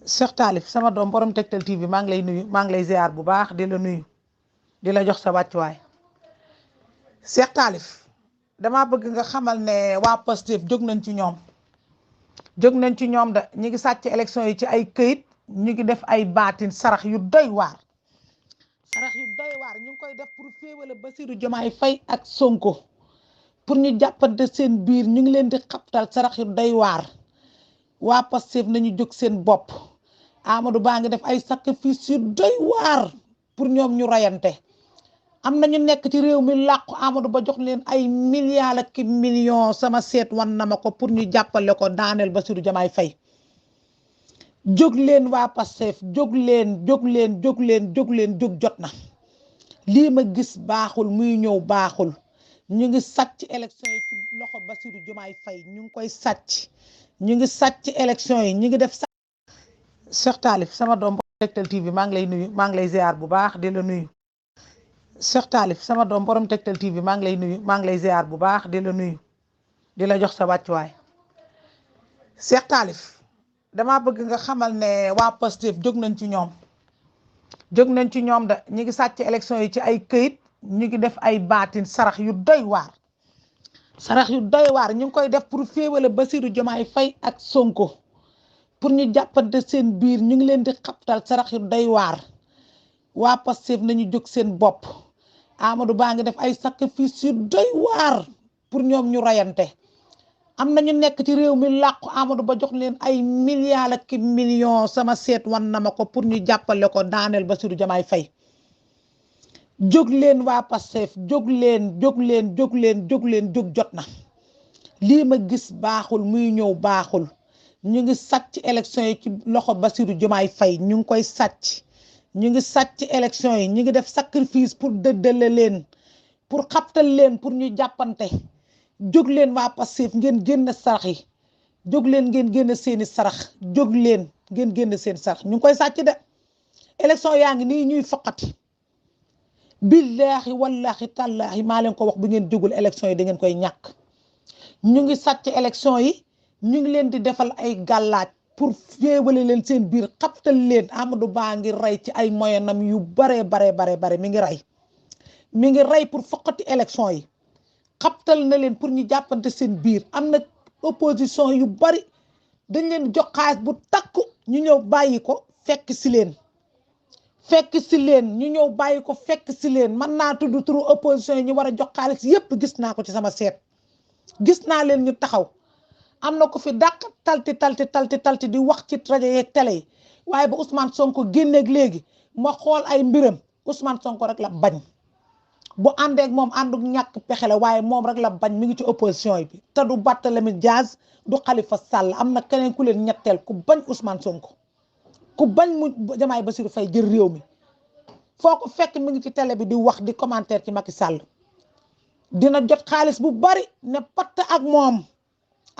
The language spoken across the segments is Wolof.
Cheikh Talif sama doom borom Tektal TV maa ngi lay nuyu maa ngi lay ziar bu baax di la nuyu di la jox sa wàccuwaay Cheikh Talif damaa bëgg nga xamal ne waa Pastef jóg nañ ci ñoom da ñu ngi sàcc élection yi ci ay këyit ñu ngi def ay baatin sarax yu doy waar ñu ngi koy def pour féewale Bassirou Diomaye Faye ak Sonko pour ñu jàppante seen biir ñu ngi leen di xaptal sarax yu doy waar waa Pastef nañu jóg seen bopp Amadou Ba ngi def ay sacrifice yu doy waar pour ñoom ñu rayante am na ñu nekk ci réew mi làqu Amadou Ba jox leen ay milliards ak millions sama seet wan na ma ko pour ñu jàppale ko daaneel Bassirou Diomaye Faye jóg leen waa Pastef jóg leen jóg jot na lii ma gis baaxul muy ñëw baaxul ñu ngi sàcc élection yi ci loxo Bassirou Diomaye Faye ñu ngi koy sàcc ñu ngi sàcc élection yi ñu ngi def Cheikh Talif sama doom borom Tektal TV maa ngi lay nuyu maa ngi lay ziar bu baax di la nuyu Cheikh Talif sama doom borom Tektal TV maa ngi lay nuyu maa ngi lay ziar bu baax di la nuyu di la jox sa wàccuwaay Cheikh Talif damaa bëgg nga xamal ne waa Pastef jóg nañ ci ñoom da ñu ngi sàcc élection yi ci ay këyit ñu ngi def ay baatin sarax yu doy waar ñu ngi koy def pour féewale Bassirou Diomaye Faye ak Sonko pour ñu jàppante seen biir ñu ngi leen di xaptal sarax yu doy waar waa Pastef nañu jóg seen bopp Amadou Ba ngi def ay sacrifice yu doy waar pour ñoom ñu rayante am na ñu nekk ci réew mi làqu Amadou Ba jox leen ay milliards ak millions sama seet wan na ma ko pour ñu jàppale ko daaneel Bassirou Diomaye Faye jóg leen waa Pastef jóg jot na lii ma gis baaxul muy ñëw baaxul ñu ngi sàcc élection yi ci loxo Bassirou Diomaye Faye ñu ngi koy sàcc ñu ngi sàcc élection yi ñu ngi def sacrifice pour dëddale leen pour xaptal leen pour ñu jàppante jóg leen waa Pastef ngeen génn sarax yi jóg leen ngeen génn seeni sarax jóg leen ngeen génn seen sarax ñu ngi koy sàcc de élection yaa ngi nii ñuy foqati billaahi wallaahi tallaahi maa leen ko wax bu ngeen jógul élection yi da ngeen koy ñàkk ñu ngi sàcc élection yi ñu ngi leen di defal ay gàllaaj pour féewale leen seen biir xaptal leen Amadou Ba ngi rey ci ay moyenam yu bare mi ngi rey pour foqati élection yi xaptal na leen pour ñu jàppante seen biir am na opposition yu bari dañ leen jox xaalis bu takku ñu ñëw bàyyi ko fekk si leen ñu ñëw bàyyi ko fekk si leen mën naa tudd turu opposition yi ñu war a jox xaalis yépp gis naa ko ci sama seet gis naa leen ñu taxaw am na ko fi dàq talti di wax ci rajo yeeg télé yi waaye ba Ousmane Sonko génneeg léegi ma xool ay mbiram Ousmane Sonko rek la bañ bu àndeek moom ànduk ñàkk pexe la waaye moom rek la bañ mi ngi ci opposition bi te du Barthélémy Dias du Khalifa Sall am na keneen ku leen ñetteel ku bañ Ousmane Sonko ku bañ mu Diomaye Bassirou Faye jël réew mi foo ko fekk mi ngi ci télé bi di wax di commentaire ci Macky Sall dina jot xaalis bu bari ne patt ak moom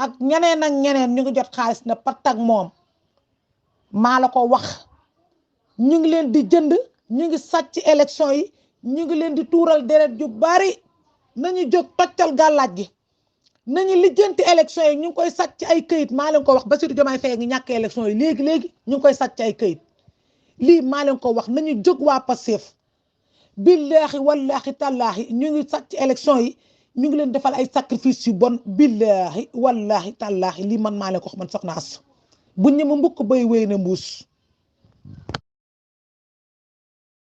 ak ñeneen ñu ngi jot xaalis ne patt ak moom maa la ko wax ñu ngi leen di jënd ñu ngi sàcc élection yi ñu ngi leen di tuural deret ju bari nañu jóg toccal gàllaaj gi nañu lijjanti élection yi ñu ngi koy sàcc ay këyit maa leen ko wax Bassirou Diomaye Faye ngi ñàkk élection yi léegi ñu ngi koy sàcc ay këyit lii maa leen ko wax nañu jóg waa Pastef billaahi wallaahi tallaahi ñu ngi sàcc élection yi ñu ngi leen defal ay sacrifice yu bon billaahi wallaahi tallaahi lii man maa leen ko wax man soxna As bu ñu ma mbukk bay wéy na mbuus